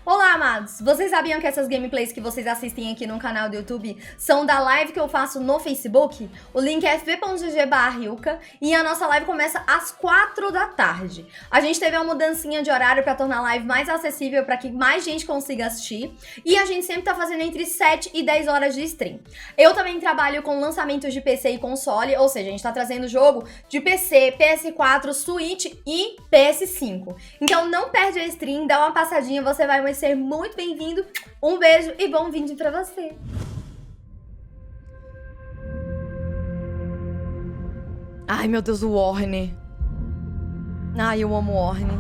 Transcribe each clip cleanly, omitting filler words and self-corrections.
Olá, amados! Vocês sabiam que essas gameplays que vocês assistem aqui no canal do YouTube são da live que eu faço no Facebook? O link é fb.gg/Riyuuka e a nossa live começa às 4 da tarde. A gente teve uma mudancinha de horário para tornar a live mais acessível para que mais gente consiga assistir e a gente sempre tá fazendo entre 7 e 10 horas de stream. Eu também trabalho com lançamentos de PC e console, ou seja, a gente tá trazendo jogo de PC, PS4, Switch e PS5. Então não perde a stream, dá uma passadinha, você vai ser muito bem-vindo. Um beijo e bom vídeo pra você. Ai, meu Deus, o Warne. Ai, eu amo o Warne.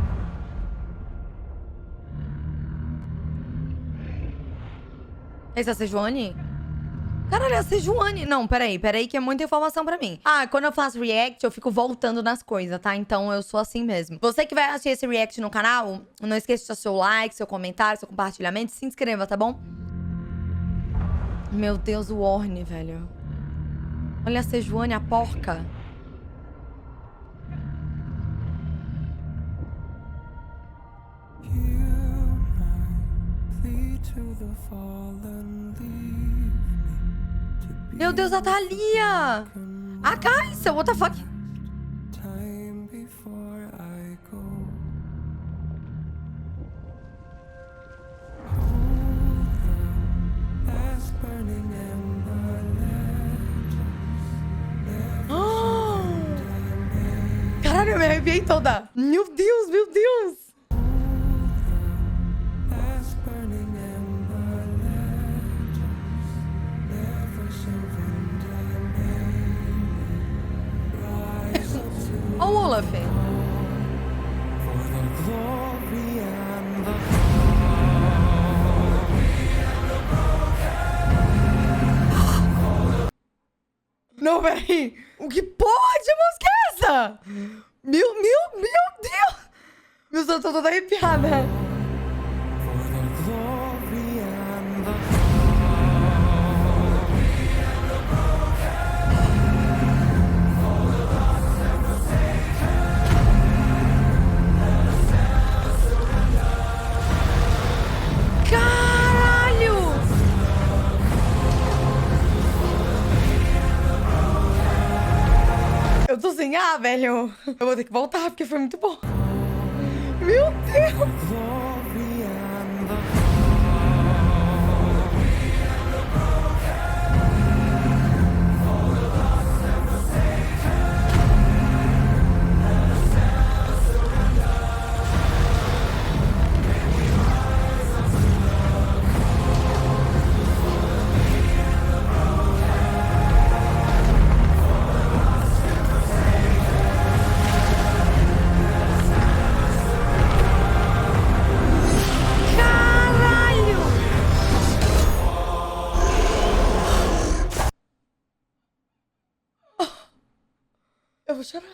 Essa é a Sejuani? Caralho, é a Sejuani. Não, peraí que é muita informação pra mim. Ah, quando eu faço react, eu fico voltando nas coisas, tá? Então eu sou assim mesmo. Você que vai assistir esse react no canal, não esqueça de deixar seu like, seu comentário, seu compartilhamento, se inscreva, tá bom? Meu Deus, o Warne, velho. Olha a Sejuani, a porca. Meu Deus, a Thalia! A Caixa, what the fuck? Caralho, eu me arrepiei toda. Meu Deus, meu Deus. Olha o Olaf. Não, peraí. O que porra de música é essa? Meu Deus. Meu Deus, eu tô toda arrepiada. Eu tô sem ar, velho. Eu vou ter que voltar, porque foi muito bom. Meu Deus! Eu vou chorar.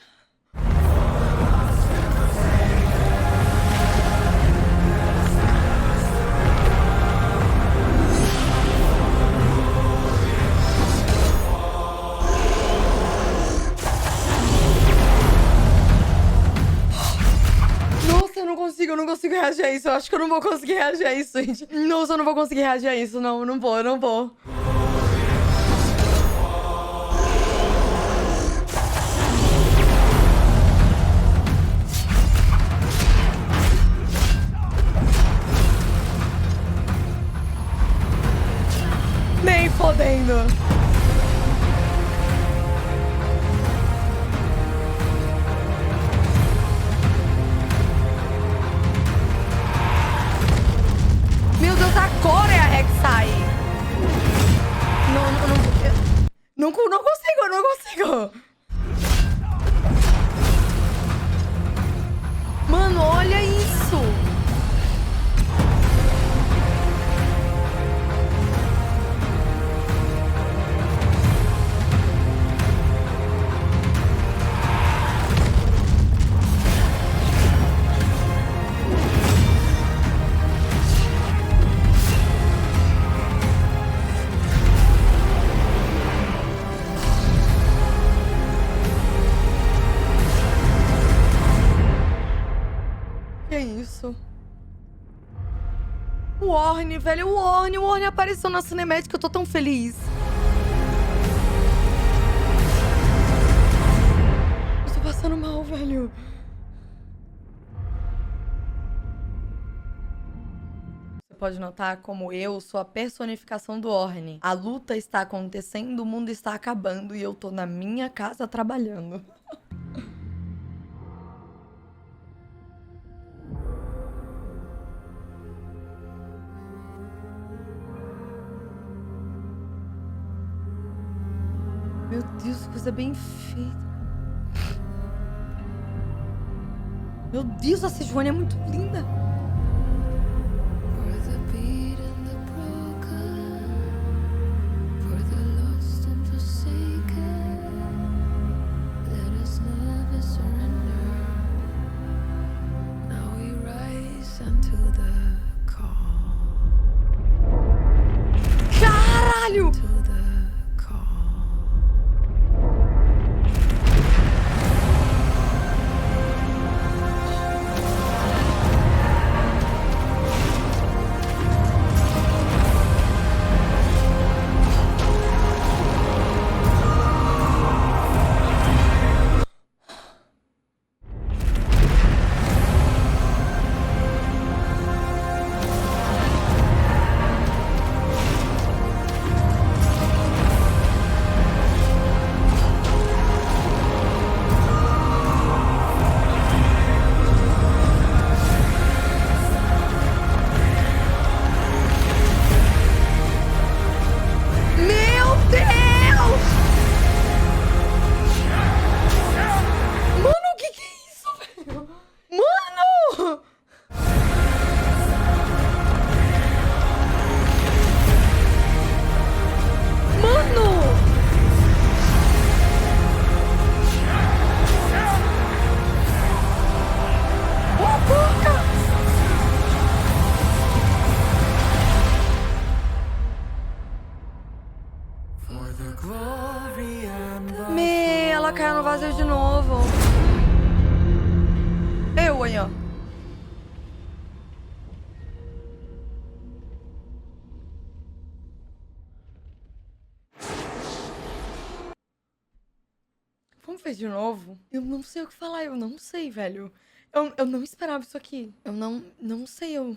Nossa, eu não consigo reagir a isso. Eu acho que eu não vou conseguir reagir a isso, gente. Nossa, eu não vou conseguir reagir a isso. Não, não vou. Nem fodendo. Meu Deus, agora é a Hextech. Não consigo. Mano, olha isso. O Orne, velho, o Orne apareceu na cinemática, eu tô tão feliz. Eu tô passando mal, velho. Você pode notar como eu sou a personificação do Orne. A luta está acontecendo, o mundo está acabando e eu tô na minha casa trabalhando. Meu Deus, que coisa bem feita. Meu Deus, a Sejuani é muito linda. Caralho! Ela caiu no vazio de novo. Eu, aí, ó. Vamos ver de novo? Eu não sei o que falar, eu não sei, velho. Eu não esperava isso aqui. Eu não sei, eu...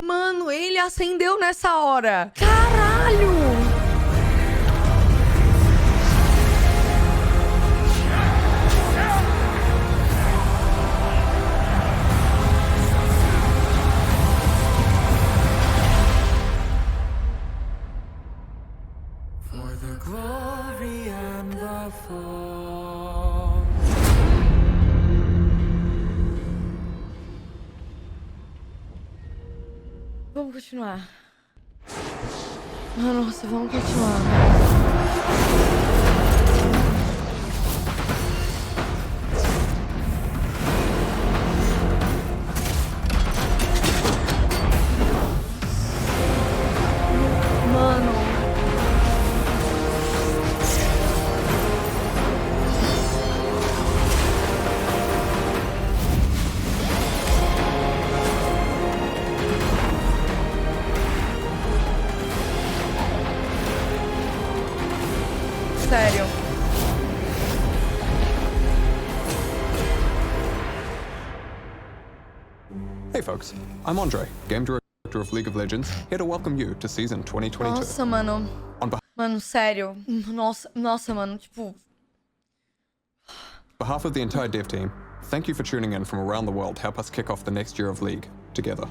Mano, ele acendeu nessa hora. Caralho! For the glory and the fall. Vamos continuar. Ah, nossa, vamos continuar. Mano. Sério. Hey folks, I'm Andre, Game Director of League of Legends, here to welcome you to Season 2022. Nossa, mano. On Mano, sério. Nossa, mano, tipo... behalf of the entire dev team, thank you for tuning in from around the world to help us kick off the next year of League, together.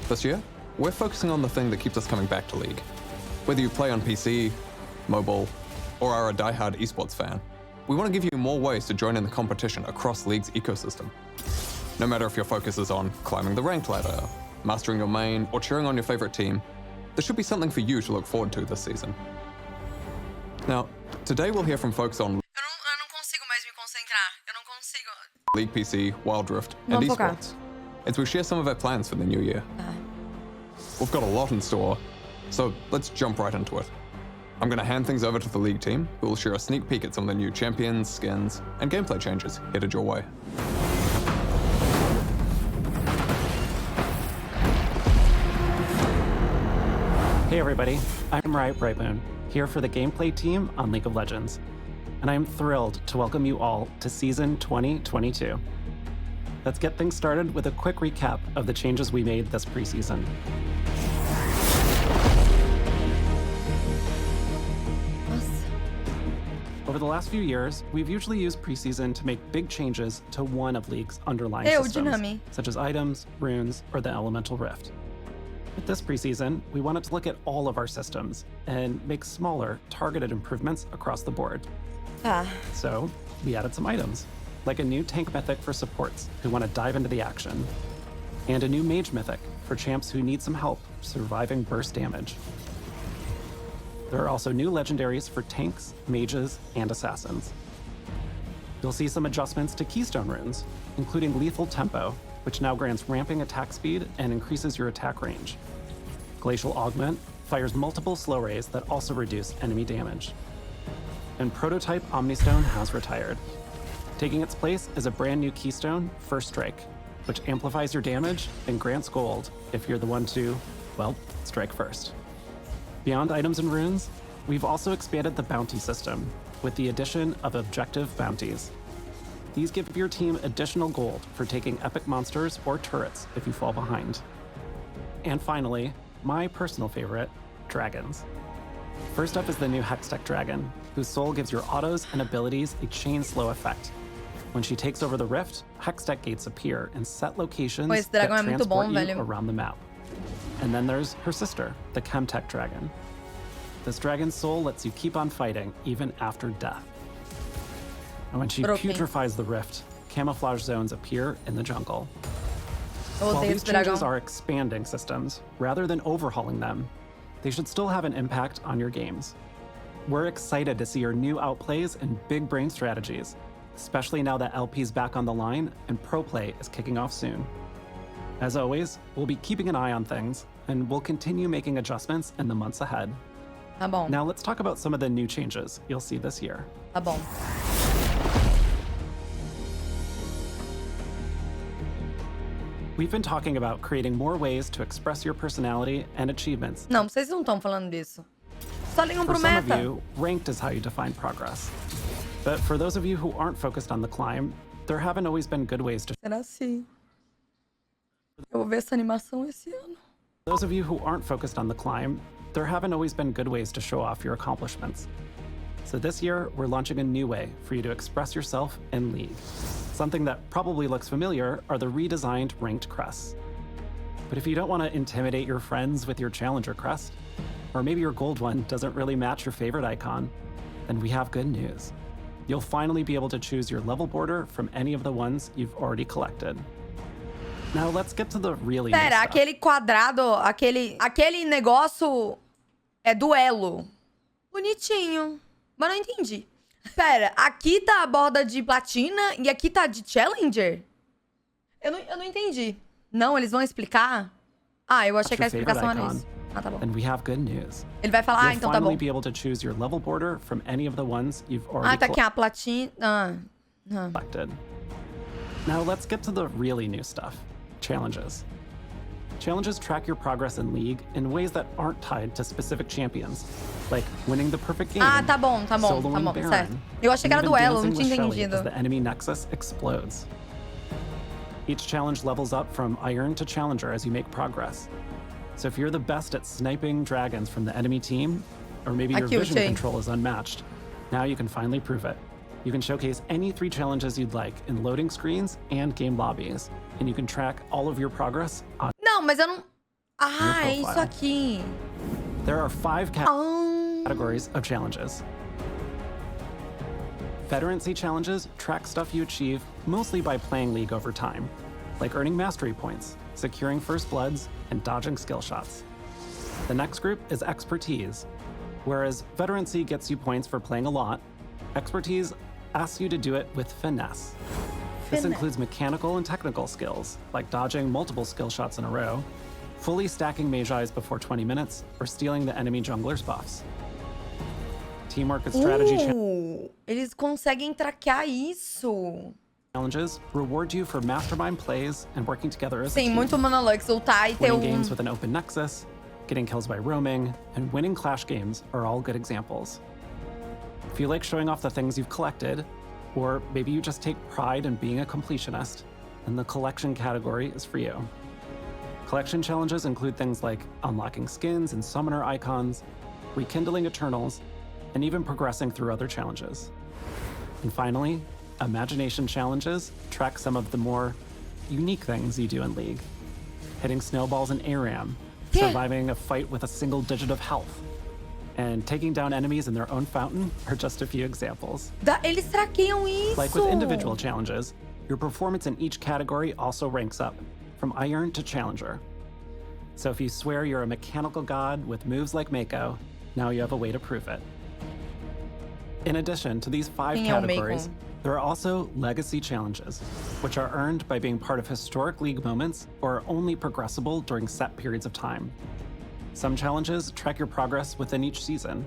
This year, we're focusing on the thing that keeps us coming back to League. Whether you play on PC, mobile, or are a die-hard esports fan, we want to give you more ways to join in the competition across League's ecosystem. No matter if your focus is on climbing the ranked ladder, mastering your main, or cheering on your favorite team, there should be something for you to look forward to this season. Now, today we'll hear from folks on Eu não consigo mais me concentrar. Eu não consigo. League PC, Wild Rift, and Vamos focar. esports, as we share some of our plans for the new year. Ah. We've got a lot in store, so let's jump right into it. I'm going to hand things over to the League team, who will share a sneak peek at some of the new champions, skins, and gameplay changes headed your way. Hey everybody, I'm Riyuuka, here for the gameplay team on League of Legends, and I am thrilled to welcome you all to Season 2022. Let's get things started with a quick recap of the changes we made this preseason. Over the last few years, we've usually used preseason to make big changes to one of League's underlying systems, such as items, runes, or the Elemental Rift. With this preseason, we wanted to look at all of our systems and make smaller, targeted improvements across the board. So we added some items, like a new tank mythic for supports who want to dive into the action, and a new mage mythic for champs who need some help surviving burst damage. There are also new legendaries for tanks, mages, and assassins. You'll see some adjustments to keystone runes, including lethal tempo, which now grants ramping attack speed and increases your attack range. Glacial Augment fires multiple slow rays that also reduce enemy damage. And Prototype Omnistone has retired. Taking its place is a brand new keystone, First Strike, which amplifies your damage and grants gold if you're the one to, well, strike first. Beyond items and runes, we've also expanded the bounty system with the addition of objective bounties. These give your team additional gold for taking epic monsters or turrets if you fall behind. And finally, my personal favorite, dragons. First up is the new Hextech Dragon, whose soul gives your autos and abilities a chain slow effect. When she takes over the rift, Hextech gates appear in set locations that transport you around the map. And then there's her sister, the Chemtech Dragon. This dragon's soul lets you keep on fighting even after death. And when she putrefies the rift, camouflage zones appear in the jungle. While these changes are expanding systems, rather than overhauling them, they should still have an impact on your games. We're excited to see your new outplays and big brain strategies, especially now that LP's back on the line and Pro Play is kicking off soon. As always, we'll be keeping an eye on things, and we'll continue making adjustments in the months ahead. Now let's talk about some of the new changes you'll see this year. We've been talking about creating more ways to express your personality and achievements. Não, vocês não estão falando disso. Só ligam pro For some meta. of you, ranked is how you define progress. But for those of you who aren't focused on the climb, there haven't always been good ways to... Será assim? Eu vou ver essa animação esse ano. Those of you who aren't focused on the climb, there haven't always been good ways to show off your accomplishments. So this year, we're launching a new way for you to express yourself in League. Something that probably looks familiar are the redesigned ranked crests. But if you don't want to intimidate your friends with your challenger crest, or maybe your gold one doesn't really match your favorite icon, then we have good news. You'll finally be able to choose your level border from any of the ones you've already collected. Now let's get to the really Pera, aquele quadrado, aquele negócio é duelo. Bonitinho. Mas não entendi. Pera, aqui tá a borda de platina e aqui tá de challenger? Eu não entendi. Não, eles vão explicar? Ah, eu achei que a explicação era isso. Ah, tá bom. And we have good news. Ele vai falar, então tá bom. You'll finally be able to choose your level border from any of the ones you've already tá aqui a platina. collected. Now let's get to the really new stuff. Challenges. Challenges track your progress in League in ways that aren't tied to specific champions, like winning the perfect game, tá bom, soloing certo. Baron, Eu achei que era and even duelo, não dancing tinha with Shelly entendido. as the enemy nexus explodes. Each challenge levels up from Iron to Challenger as you make progress. So if you're the best at sniping dragons from the enemy team, or maybe your vision control is unmatched, now you can finally prove it. You can showcase any 3 challenges you'd like in loading screens and game lobbies, and you can track all of your progress on Não, mas eu não... Ah, é your isso profile. aqui. There are 5 categories of challenges. Veterancy challenges track stuff you achieve mostly by playing League over time, like earning mastery points, securing first bloods, and dodging skill shots. The next group is expertise. Whereas veterancy gets you points for playing a lot, expertise asks you to do it with finesse. This includes mechanical and technical skills, like dodging multiple skill shots in a row, fully stacking Magi before 20 minutes, or stealing the enemy jungler's buffs. teamwork and strategy Eles conseguem traquear isso. challenges reward you for mastermind plays and working together as a Sim, team. muito monológico, soltar e ter Winning games with an open nexus, getting kills by roaming, and winning clash games are all good examples. If you like showing off the things you've collected, or maybe you just take pride in being a completionist, then the collection category is for you. Collection challenges include things like unlocking skins and summoner icons, rekindling Eternals, and even progressing through other challenges. And finally, imagination challenges track some of the more unique things you do in League. Hitting snowballs in ARAM, surviving a fight with a single digit of health, and taking down enemies in their own fountain are just a few examples. Eles traqueiam isso. Like with individual challenges, your performance in each category also ranks up, from Iron to Challenger. So if you swear you're a mechanical god with moves like Mako, now you have a way to prove it. In addition to these 5 categories, there are also legacy challenges, which are earned by being part of historic League moments or are only progressible during set periods of time. Some challenges track your progress within each season,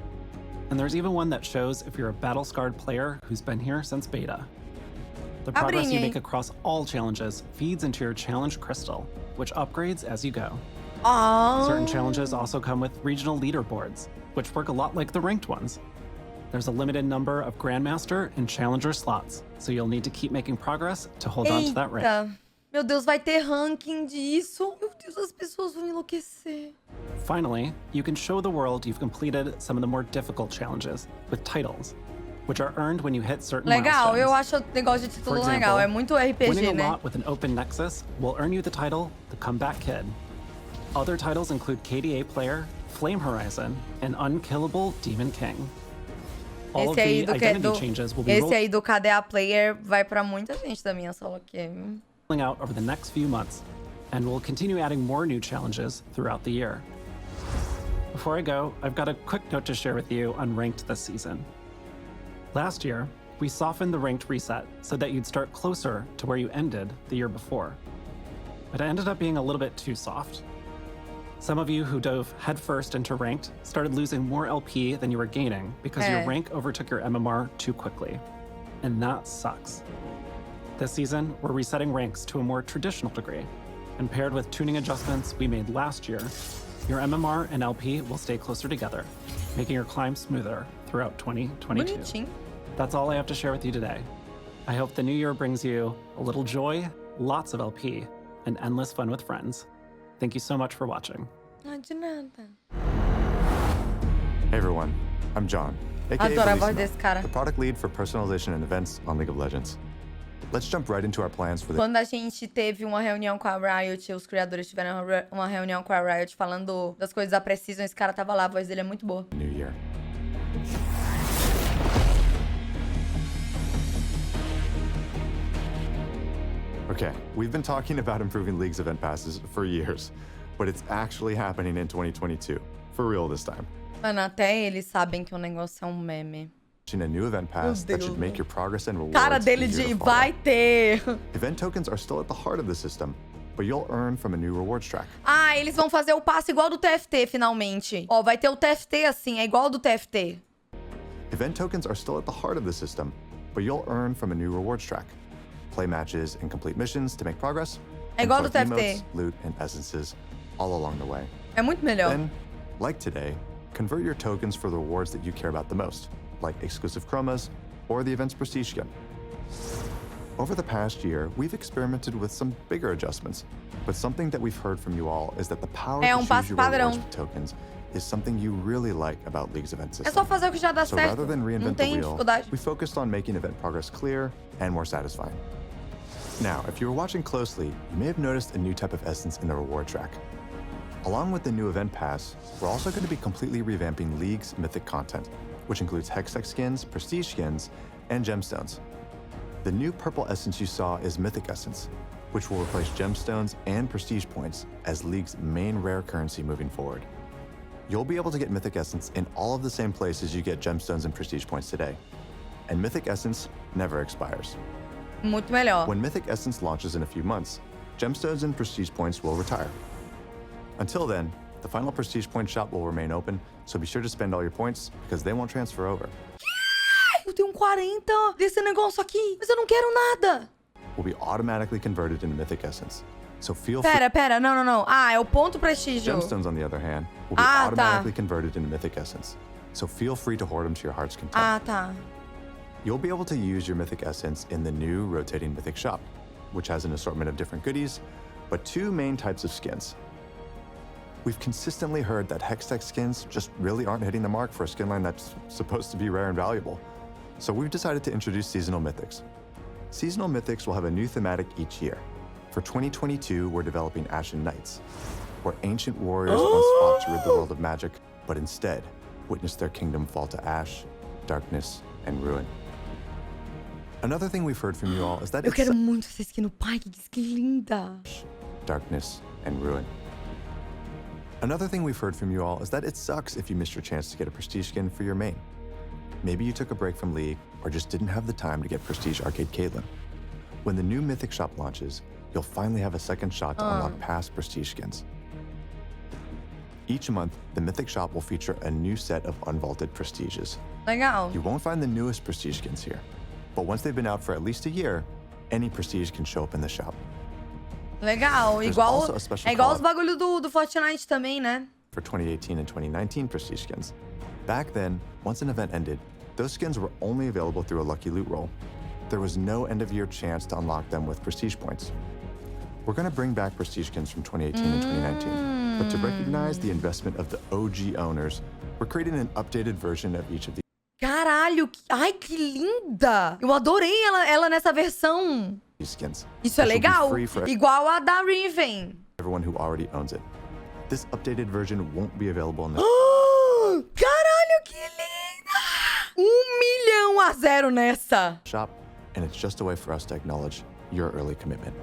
and there's even one that shows if you're a battle-scarred player who's been here since beta. The progress you make across all challenges feeds into your challenge crystal, which upgrades as you go. Certain challenges also come with regional leaderboards, which work a lot like the ranked ones. There's a limited number of Grandmaster and Challenger slots, so you'll need to keep making progress to hold on to that rank. Meu Deus, vai ter ranking disso. Meu Deus, as pessoas vão enlouquecer. Finally, you can show the world you've completed some of the more difficult challenges with titles, which are earned when you hit certain Legal, milestones. eu acho o negócio de título legal. É muito RPG, winning a né? lot with an open nexus will earn you the title The Comeback Kid. Other titles include KDA Player, Flame Horizon, and Unkillable Demon King. All of the identity changes will be esse aí do KDA Player vai pra muita gente da minha sala aqui. rolling out over the next few months, and we'll continue adding more new challenges throughout the year. Before I go, I've got a quick note to share with you on Ranked this season. Last year, we softened the Ranked reset so that you'd start closer to where you ended the year before. But it ended up being a little bit too soft. Some of you who dove headfirst into Ranked started losing more LP than you were gaining because your rank overtook your MMR too quickly. And that sucks. This season, we're resetting ranks to a more traditional degree, and paired with tuning adjustments we made last year, your MMR and LP will stay closer together, making your climb smoother throughout 2022. Bonitinho. That's all I have to share with you today. I hope the new year brings you a little joy, lots of LP, and endless fun with friends. Thank you so much for watching. Ah, de nada. Hey everyone, I'm John, aka Adoro a voz Bellissimo, desse cara. the product lead for personalization and events on League of Legends. Let's jump right into our plans for the Quando a gente teve uma reunião com a Riot, os criadores tiveram uma reunião com a Riot falando das coisas da Preseason, esse cara tava lá, a voz dele é muito boa. new year. Okay, we've been talking about improving League's event passes for years, but it's actually happening in 2022. For real this time. Mano, até eles sabem que o negócio é um meme. A new event pass that should make your progress and rewards Cara dele easier de to follow. vai ter. Event tokens are still at the heart of the system, but you'll earn from a new rewards track. Ah, eles vão fazer o passe igual do TFT, finalmente. Ó, vai ter o TFT assim, é igual do TFT. Event tokens are still at the heart of the system, but you'll earn from a new rewards track. Play matches and complete missions to make progress. É igual and do collect TFT. emotes, loot, and essences all along the way. É muito melhor. Then, like today, convert your tokens for the rewards that you care about the most, like exclusive chromas or the event's prestige skin. Over the past year, we've experimented with some bigger adjustments, but something that we've heard from you all is that the power to choose passo your padrão. rewards with tokens is something you really like about League's event system. É só fazer o que já dá So certo. rather than Não reinvent the tem wheel, dificuldade. we focused on making event progress clear and more satisfying. Now, if you were watching closely, you may have noticed a new type of essence in the reward track. Along with the new event pass, we're also going to be completely revamping League's mythic content, which includes Hextech skins, prestige skins, and gemstones. The new purple essence you saw is Mythic Essence, which will replace gemstones and prestige points as League's main rare currency moving forward. You'll be able to get Mythic Essence in all of the same places you get gemstones and prestige points today. And Mythic Essence never expires. Muito melhor. When Mythic Essence launches in a few months, gemstones and prestige points will retire. Until then, The final Prestige Point shop will remain open, so be sure to spend all your points, because they won't transfer over. Eu tenho 40 desse negócio aqui, mas eu não quero nada. Will be automatically converted into Mythic Essence. So feel free. Pera, não. Ah, é o ponto prestígio. Gemstones, on the other hand, will be automatically converted into Mythic Essence. So feel free to hoard them to your heart's content. Ah, tá. You'll be able to use your Mythic Essence in the new rotating Mythic shop, which has an assortment of different goodies, but two main types of skins. We've consistently heard that Hextech skins just really aren't hitting the mark for a skin line that's supposed to be rare and valuable. So we've decided to introduce Seasonal Mythics. Seasonal Mythics will have a new thematic each year. For 2022, we're developing Ashen Knights, where ancient warriors once fought to rid the world of magic, but instead witnessed their kingdom fall to ash, darkness, and ruin. Another thing we've heard from you all is that Eu quero muito essa skin no pai, que skin linda. Darkness and ruin. Another thing we've heard from you all is that it sucks if you missed your chance to get a Prestige skin for your main. Maybe you took a break from League or just didn't have the time to get Prestige Arcade Caitlyn. When the new Mythic shop launches, you'll finally have a second shot to unlock past Prestige skins. Each month, the Mythic shop will feature a new set of unvaulted Prestiges. Legal. You won't find the newest Prestige skins here, but once they've been out for at least a year, any Prestige can show up in the shop. Legal, There's igual, also a special é igual call os bagulho do Fortnite também, né? For 2018 and 2019 Prestige skins. Back then, once an event ended, those skins were only available through a lucky loot roll. There was no end-of-year chance to unlock them with Prestige points. We're going to bring back Prestige skins from 2018 and 2019, but to recognize the investment of the OG owners, we're creating an updated version of each of these Caralho, ai, que linda! Eu adorei ela nessa versão. skins. Isso é which will be legal. free for Igual a da Riven. everyone who already owns it. This updated version won't be available in the Caralho, que linda! 1.000.000 nessa. shop, and it's just a way for us to acknowledge your early commitment.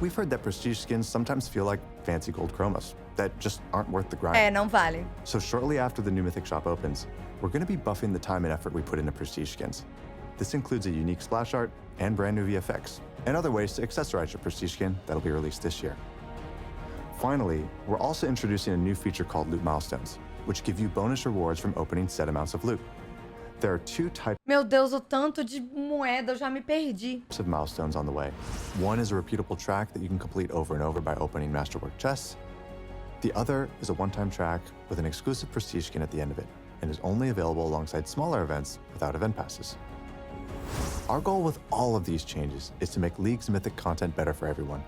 We've heard that Prestige skins sometimes feel like fancy gold chromos that just aren't worth the grind. É, não vale. So shortly after the new Mythic shop opens, we're going to be buffing the time and effort we put into Prestige skins. This includes a unique splash art and brand new VFX, and other ways to accessorize your Prestige skin that'll be released this year. Finally, we're also introducing a new feature called Loot Milestones, which give you bonus rewards from opening set amounts of loot. There are two types Meu Deus, o tanto de moeda, eu já me perdi. of milestones on the way. One is a repeatable track that you can complete over and over by opening Masterwork chests. The other is a one-time track with an exclusive Prestige skin at the end of it, and is only available alongside smaller events without event passes. Our goal with all of these changes is to make League's Mythic content better for everyone,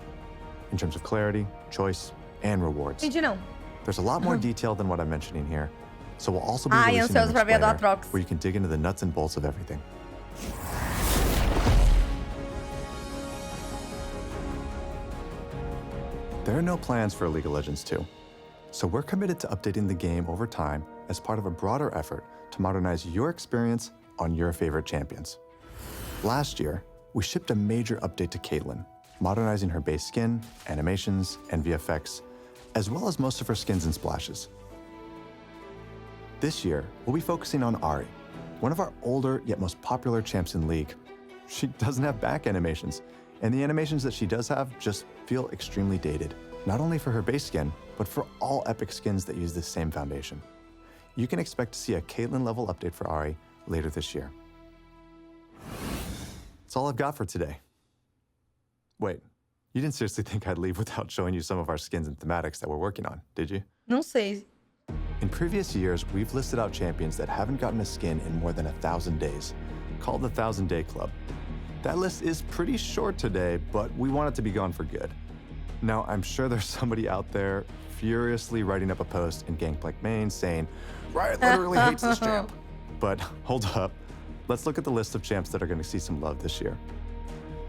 in terms of clarity, choice, and rewards. Entendi não. There's a lot more detail than what I'm mentioning here, so we'll also be Ai, releasing an ansioso pra ver a do explainer Atrox. where you can dig into the nuts and bolts of everything. There are no plans for League of Legends 2, so we're committed to updating the game over time as part of a broader effort to modernize your experience on your favorite champions. Last year, we shipped a major update to Caitlyn, modernizing her base skin, animations, and VFX, as well as most of her skins and splashes. This year, we'll be focusing on Ahri, one of our older yet most popular champs in League. She doesn't have back animations, and the animations that she does have just feel extremely dated, not only for her base skin, but for all epic skins that use this same foundation. You can expect to see a Caitlyn level update for Ahri later this year. That's all I've got for today. Wait, you didn't seriously think I'd leave without showing you some of our skins and thematics that we're working on, did you? Não sei. In previous years, we've listed out champions that haven't gotten a skin in more than 1,000 days, called the 1,000 Day Club. That list is pretty short today, but we want it to be gone for good. Now, I'm sure there's somebody out there furiously writing up a post in Gangplank main saying, Riot literally hates this champ. But hold up, let's look at the list of champs that are going to see some love this year.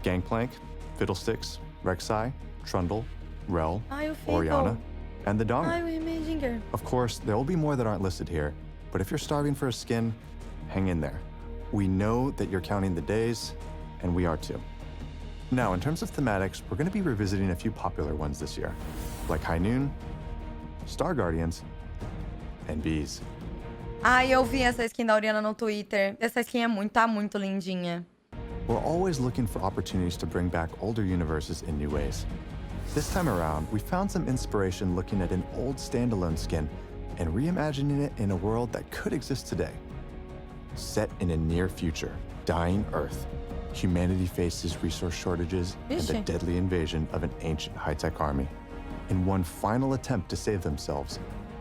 Gangplank, Fiddlesticks, Rek'Sai, Trundle, Rel, Ai, o Fiddle. Orianna, and the Dong. Ai, o Heimerdinger. Of course, there will be more that aren't listed here, but if you're starving for a skin, hang in there. We know that you're counting the days, and we are too. Now, in terms of thematics, we're going to be revisiting a few popular ones this year, like High Noon, Star Guardians, and Bees. Ai, eu vi essa skin da Orianna no Twitter. Essa skin tá muito lindinha. We're always looking for opportunities to bring back older universes in new ways. This time around, we found some inspiration looking at an old standalone skin and reimagining it in a world that could exist today. Set in a near future, dying Earth, humanity faces resource shortages and the deadly invasion of an ancient high-tech army. In one final attempt to save themselves,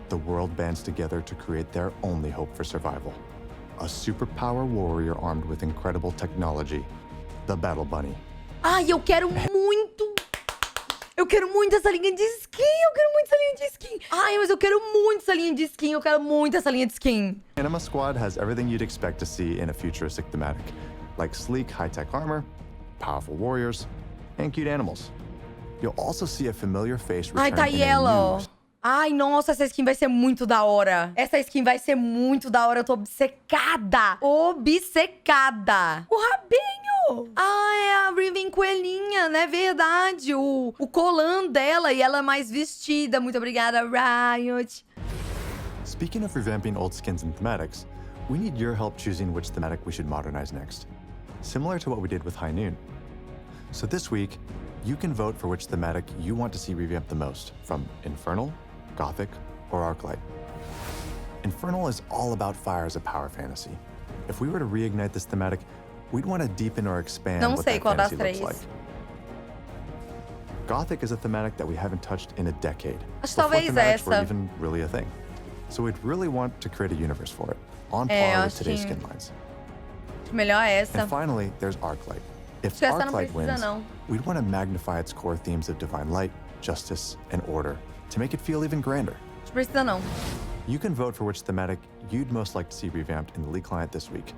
the world bands together to create their only hope for survival. A superpower warrior armed with incredible technology, the Battle Bunny. Ai, eu quero muito! Eu quero muito essa linha de skin! Eu quero muito essa linha de skin! Ai, mas eu quero muito essa linha de skin! Eu quero muito essa linha de skin! Anima Squad has everything you'd expect to see in a futuristic thematic, like sleek, high-tech armor, powerful warriors, and cute animals. You'll also see a familiar face return Ai, tá aí ela, ó. new... Ai, nossa, essa skin vai ser muito da hora. Essa skin vai ser muito da hora. Eu tô obcecada. Obcecada. O rabinho. Ah, é a Riven Coelhinha, né? Verdade. O colã dela e ela mais vestida. Muito obrigada, Riot. Speaking of revamping old skins and thematics, we need your help choosing which thematic we should modernize next. Similar to what we did with High Noon. So this week, you can vote for which thematic you want to see revamped the most, from Infernal, Gothic, or Arclight. Infernal is all about fire as a power fantasy. If we were to reignite this thematic, we'd want to deepen or expand Não what sei that qual das fantasy três. looks like. Gothic is a thematic that we haven't touched in a decade. Acho before talvez thematics were essa. even really a thing. So we'd really want to create a universe for it, on par with acho today's que- skin lines. Melhor essa. And finally, there's Arclight. If Acho que essa não Arclight precisa, wins, não. we'd want to magnify its core themes of divine light, justice, and order to make it feel even grander. Não precisa, não. You can vote for which thematic you'd most like to see revamped in the League client this week.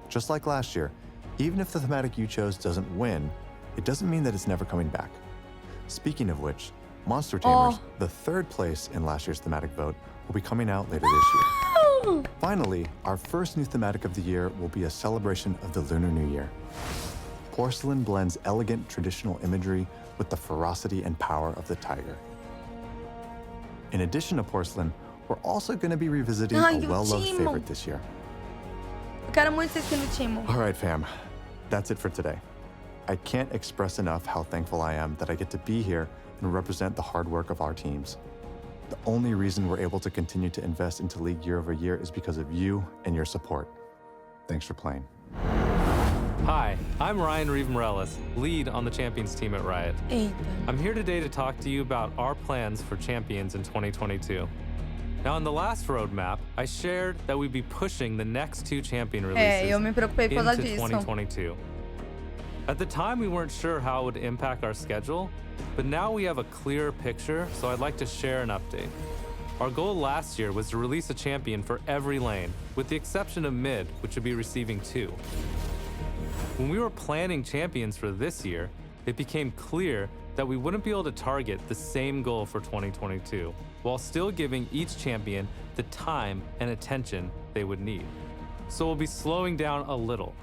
Just like last year, even if the thematic you chose doesn't win, it doesn't mean that it's never coming back. Speaking of which, Monster Tamers, the third place in last year's thematic vote, will be coming out later this year. Finally, our first new thematic of the year will be a celebration of the Lunar New Year. Porcelain blends elegant traditional imagery with the ferocity and power of the tiger. In addition to porcelain, we're also going to be revisiting Ai, a o well-loved Timo. favorite this year. Eu quero muito ser skin do Timo. All right, fam. That's it for today. I can't express enough how thankful I am that I get to be here and represent the hard work of our teams. The only reason we're able to continue to invest into League year over year is because of you and your support. Thanks for playing. Hi, I'm Ryan Reeve-Morellis, lead on the Champions team at Riot. Eita. I'm here today to talk to you about our plans for Champions in 2022. Now, in the last roadmap, I shared that we'd be pushing the next 2 Champion releases Eu me preocupei por causa into disso. 2022. At the time, we weren't sure how it would impact our schedule, but now we have a clearer picture, so I'd like to share an update. Our goal last year was to release a champion for every lane, with the exception of mid, which would be receiving 2. When we were planning champions for this year, it became clear that we wouldn't be able to target the same goal for 2022, while still giving each champion the time and attention they would need. So we'll be slowing down a little.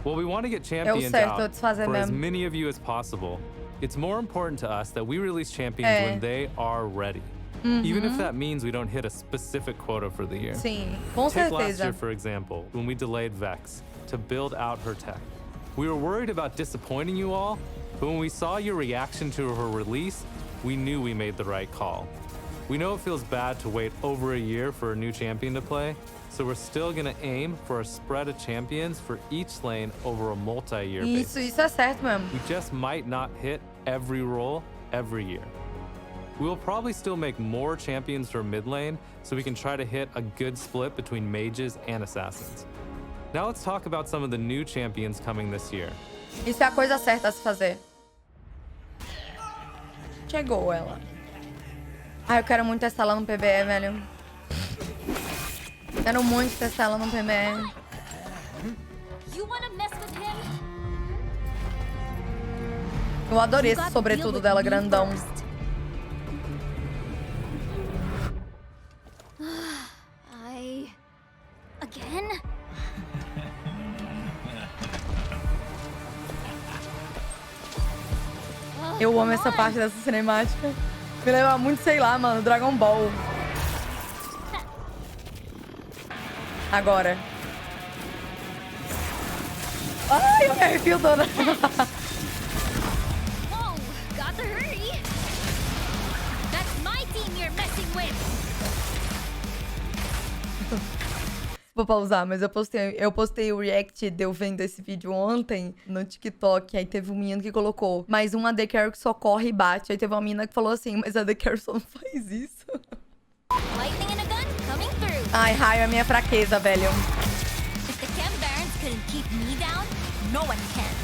While we want to get champions certo, out desfazer for as mesmo. many of you as possible, it's more important to us that we release champions when they are ready. Even if that means we don't hit a specific quota for the year. Sim, com Take last year, certeza. for example, when we delayed Vex to build out her tech. We were worried about disappointing you all, but when we saw your reaction to her release, we knew we made the right call. We know it feels bad to wait over a year for a new champion to play, so we're still gonna aim for a spread of champions for each lane over a multi-year basis. Isso é certo mesmo. We just might not hit every role every year. We will probably still make more champions for mid lane, so we can try to hit a good split between mages and assassins. Now let's talk about some of the new champions coming this year. Isso é a coisa certa a se fazer. Chegou ela. Ai, eu quero muito testar ela no PBE, velho. Quero muito testar ela no PBE. You wanna mess with him? Eu adorei You esse gotta sobretudo deal with dela me grandão. first. Again? Eu amo essa parte dessa cinemática. Me lembra muito, sei lá, mano, Dragon Ball. Agora. Ai, eu me arrepio toda. Whoa, got to hurry. Vou pausar, mas eu postei o react de eu vendo esse vídeo ontem no TikTok. Aí teve um menino que colocou, mas um AD Carry que só corre e bate. Aí teve uma menina que falou assim, mas a AD Carry só não faz isso. Lightning in a gun coming through. Ai, raio é minha fraqueza, velho. If the Chem Barons couldn't keep me down, no one can.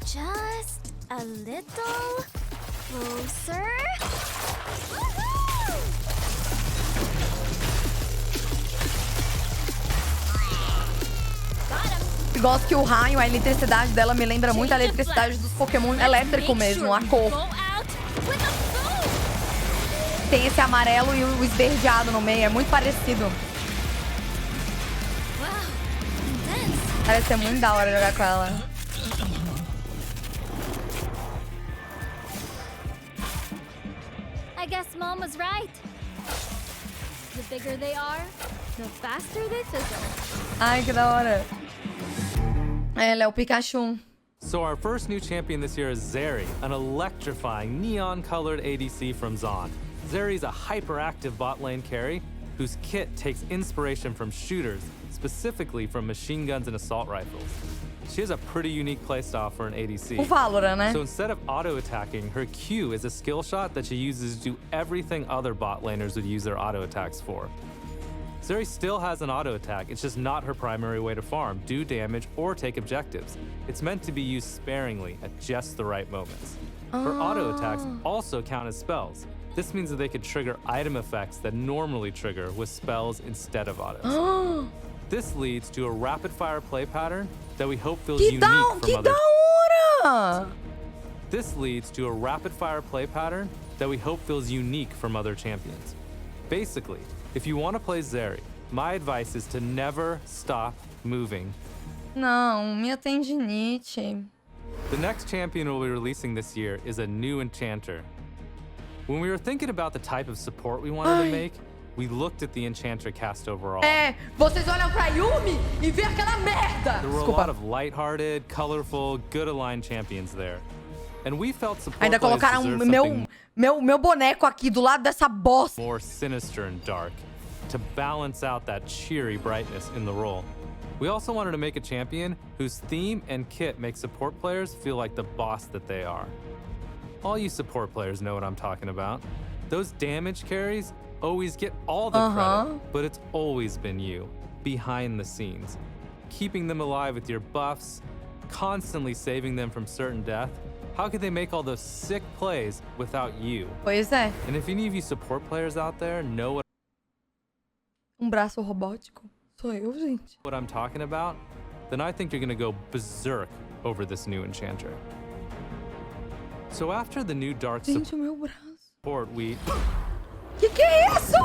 Just a little closer. Woohoo! Got him. Gosto que o raio, a eletricidade dela me lembra muito a eletricidade dos Pokémon elétrico mesmo, a cor. Go out with a boom. Tem esse amarelo e o esverdeado no meio, é muito parecido. Wow, intense. Parece ser muito da hora jogar com ela. I guess Mom was right. The bigger they are, the faster they fizzle. Ai, que da hora. Ela é o Pikachu. So our first new champion this year is Zeri, an electrifying neon-colored ADC from Zaun. Zeri's a hyperactive bot lane carry whose kit takes inspiration from shooters, specifically from machine guns and assault rifles. She has a pretty unique playstyle for an ADC. O Valorant, né? So instead of auto-attacking, her Q is a skill shot that she uses to do everything other bot laners would use their auto-attacks for. Zeri still has an auto-attack, it's just not her primary way to farm, do damage, or take objectives. It's meant to be used sparingly at just the right moments. Her auto-attacks also count as spells. This means that they could trigger item effects that normally trigger with spells instead of autos. This leads to a rapid-fire play pattern that we hope feels unique from other. hora! This leads to a rapid-fire play pattern that we hope feels unique from other champions. Basically, if you want to play Zeri, my advice is to never stop moving. Não, minha tendinite. The next champion we'll be releasing this year is a new enchanter. When we were thinking about the type of support we wanted to make, we looked at the enchanter cast overall. É, vocês olham pra Yumi e vê aquela merda! There were a lot of lighthearted, colorful, good-aligned champions there. And we felt support Ainda players colocaram deserve meu boneco aqui do lado dessa bosta. more sinister and dark to balance out that cheery brightness in the role. We also wanted to make a champion whose theme and kit make support players feel like the boss that they are. All you support players know what I'm talking about. Those damage carries always get all the credit, but it's always been you, behind the scenes. Keeping them alive with your buffs, constantly saving them from certain death. How could they make all those sick plays without you? Pois é. And if any of you support players out there know Braço robótico? Sou eu, gente. what I'm talking about, then I think you're gonna go berserk over this new enchanter. So after the new dark Gente, o meu braço. support, we Que é isso?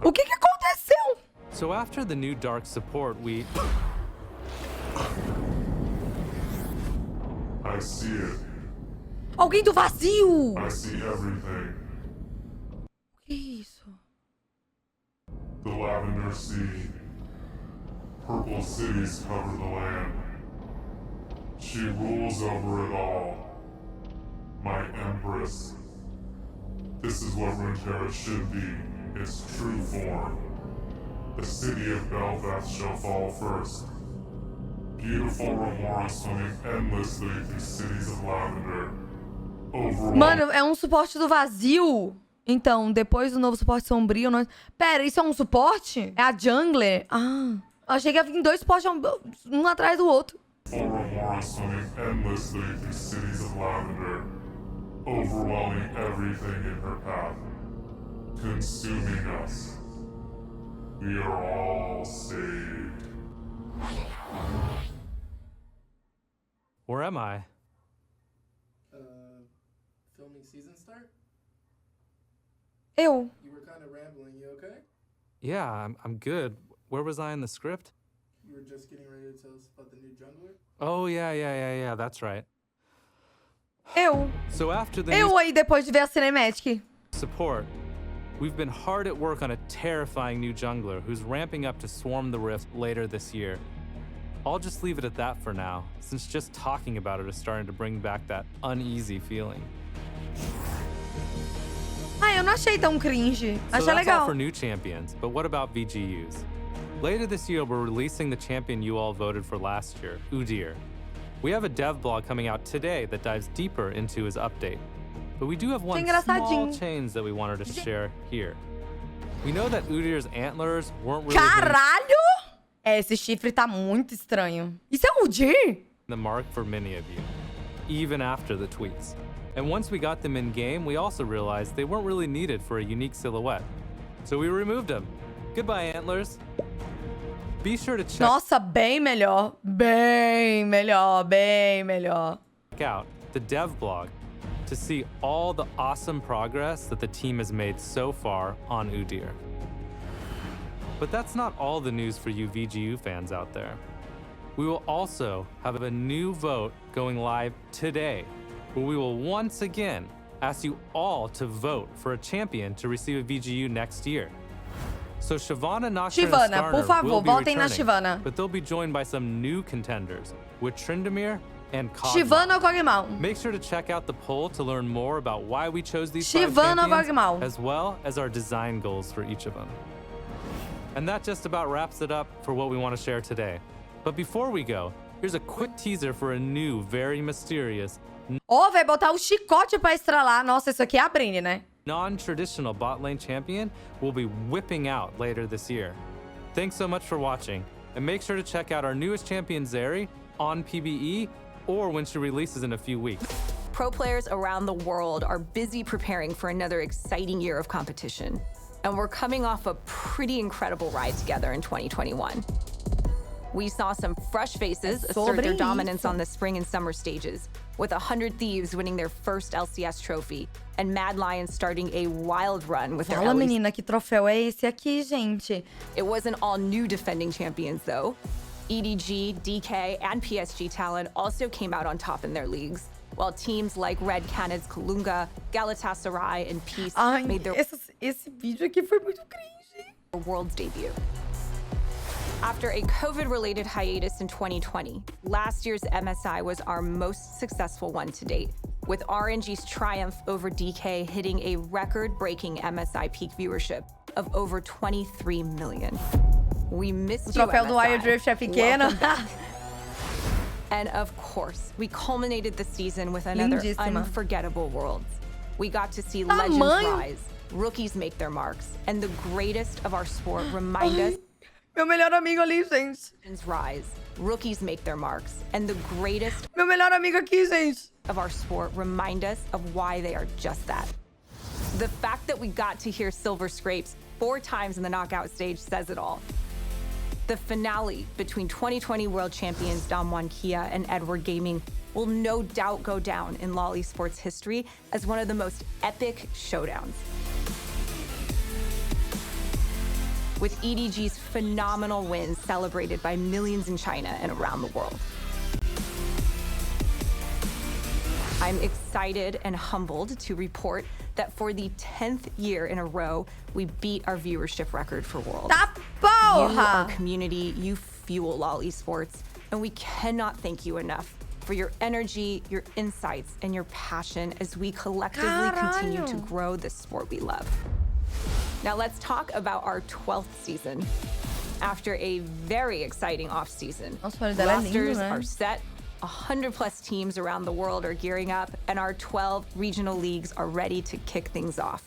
O que aconteceu? So after the new dark support, we I see it. Alguém do vazio. I see everything. O que é isso? The Lavender Sea. Purple cities cover the land. She rules over it all. My Empress. This is what Runeterra should be, its true form. The city of Belfast shall fall first. Beautiful Remora swimming endlessly through cities of lavender. Mano, é um suporte do vazio. Então, depois do novo suporte sombrio... Nós... Pera, isso é um suporte? É a jungler? Ah, achei que ia vir dois suportes um atrás do outro. Remora swimming endlessly through cities of lavender. Overwhelming everything in her path. Consuming us. We are all saved. where am I? Filming season start? Eu. You were kind of rambling, you okay? Yeah, I'm good. Where was I in the script? You were just getting ready to tell us about the new jungler? Oh, yeah, that's right. Eu. So after the Eu aí depois de ver a cinematic. support, we've been hard at work on a terrifying new jungler who's ramping up to swarm the rift later this year. I'll just leave it at that for now, since just talking about it is starting to bring back that uneasy feeling. Eu não achei tão cringe. So Achei that's legal. all for new champions, but what about VGUs? Later this year, we're releasing the champion you all voted for last year, Udyr. We have a dev blog coming out today that dives deeper into his update. But we do have one small change that we wanted to share here. We know that Udyr's antlers weren't really Caralho! Esse chifre tá muito estranho. Isso é Udyr? the mark for many of you, even after the tweaks. And once we got them in game, we also realized they weren't really needed for a unique silhouette. So we removed them. Goodbye, antlers. Be sure to check Nossa, bem melhor. Bem melhor, bem melhor. out the dev blog to see all the awesome progress that the team has made so far on Udyr. But that's not all the news for you VGU fans out there. We will also have a new vote going live today, where we will once again ask you all to vote for a champion to receive a VGU next year. So Shyvana, Nocturne, and Shyvana, Starner por favor, will be votem na returning, Shyvana. but they'll be joined by some new contenders with Tryndamere and Kog'Maw. Shyvana ou Kog'Maw? Make sure to check out the poll to learn more about why we chose these Shyvana ou 5 champions, Kog'Maw? as well as our design goals for each of them. And that just about wraps it up for what we want to share today. But before we go, here's a quick teaser for a new, very mysterious, Ó, vai botar o chicote pra estralar. Nossa, isso aqui é a Britney, né? non-traditional bot lane champion we'll be whipping out later this year. Thanks so much for watching, and make sure to check out our newest champion Zeri on PBE or when she releases in a few weeks. Pro players around the world are busy preparing for another exciting year of competition. And we're coming off a pretty incredible ride together in 2021. We saw some fresh faces assert their dominance on the spring and summer stages, with 100 Thieves winning their first LCS trophy, and Mad Lions starting a wild run with their Fala, LEC. menina, que troféu é esse aqui, gente? It wasn't all new defending champions, though. EDG, DK, and PSG Talent also came out on top in their leagues, while teams like Red Canids Kalunga, Galatasaray, and Peace Ai, made their esse vídeo aqui foi muito cringe. world's debut. After a COVID-related hiatus in 2020, last year's MSI was our most successful one to date, with RNG's triumph over DK hitting a record-breaking MSI peak viewership of over 23 million. We missed you, O troféu do MSI. Wild Rift é pequeno. Welcome back. And of course, we culminated the season with another Lindíssima. unforgettable Worlds. We got to see Tamanho. legends rise, rookies make their marks, and the greatest of our sport remind us Meu melhor amigo ali, gente. legends rise, rookies make their marks, and the greatest Meu melhor amigo aqui, gente. of our sport remind us of why they are just that. The fact that we got to hear Silver Scrapes 4 times in the knockout stage says it all. The finale between 2020 world champions Damwon Kia and Edward Gaming will no doubt go down in LoL Esports history as one of the most epic showdowns. With EDG's phenomenal wins celebrated by millions in China and around the world. I'm excited and humbled to report that for the 10th year in a row, we beat our viewership record for Worlds. Tá You, our porra! community, you fuel LoL Esports, and we cannot thank you enough for your energy, your insights, and your passion as we collectively continue to Caralho. grow the sport we love. Now let's talk about our 12th season. After a very exciting off-season, Nossa, o olho dela é lindo, rosters né? are set, 100+ teams around the world are gearing up, and our 12 regional leagues are ready to kick things off.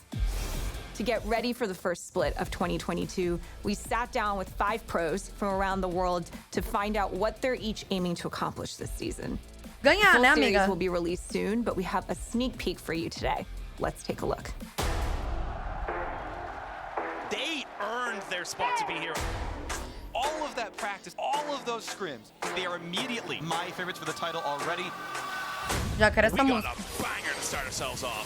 To get ready for the first split of 2022, we sat down with 5 pros from around the world to find out what they're each aiming to accomplish this season. Ganhar, Full né, series amiga? will be released soon, but we have a sneak peek for you today. Let's take a look. They earned their spot to be here. All of that practice, all of those scrims, they are immediately my favorites for the title already. Já quero essa We got música. a banger to start ourselves off.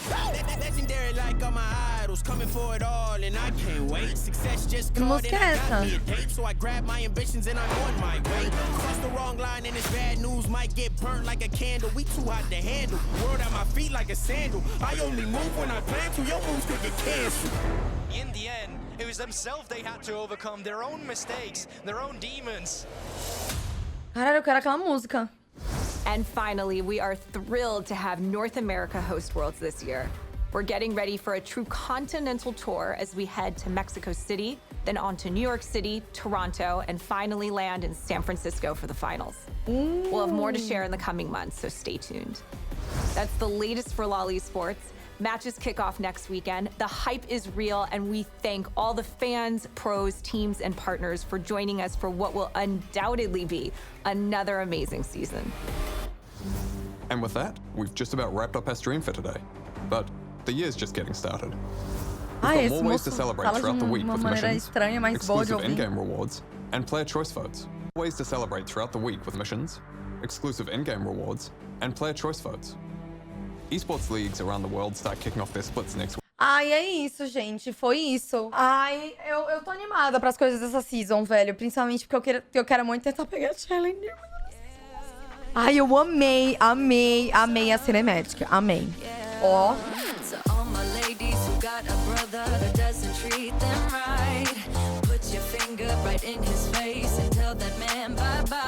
Legendary like all my idols, coming for it all, and I can't wait. Success just Que called música and é I got essa? me a date, so I grab my ambitions and I'm on my way. Cross the wrong line and it's bad news, might get burnt like a candle. We too hot to handle. World at my feet like a sandal. I only move when I plan to. Your moves could get canceled. In the end, it was themselves they had to overcome, their own mistakes, their own demons. Caralho, eu quero aquela música. And finally, we are thrilled to have North America host Worlds this year. We're getting ready for a true continental tour as we head to Mexico City, then on to New York City, Toronto, and finally land in San Francisco for the finals. We'll have more to share in the coming months, so stay tuned. That's the latest for LOL Esports. Matches kick off next weekend. The hype is real, and we thank all the fans, pros, teams, and partners for joining us for what will undoubtedly be another amazing season. And with that, we've just about wrapped up our stream for today. But the year's just getting started. We've got more ways to celebrate throughout the week with missions, exclusive in-game rewards, and player choice votes. Ways to celebrate throughout the week with missions, exclusive in-game rewards, and player choice votes. Esports leagues around the world start kicking off their splits next week. Ai, é isso, gente. Foi isso. Ai, eu tô animada pras coisas dessa season, velho. Principalmente porque eu quero muito tentar pegar a challenge. Ai, eu amei a cinemática. Amei. Ó. Put your finger right in his face and tell that man bye-bye.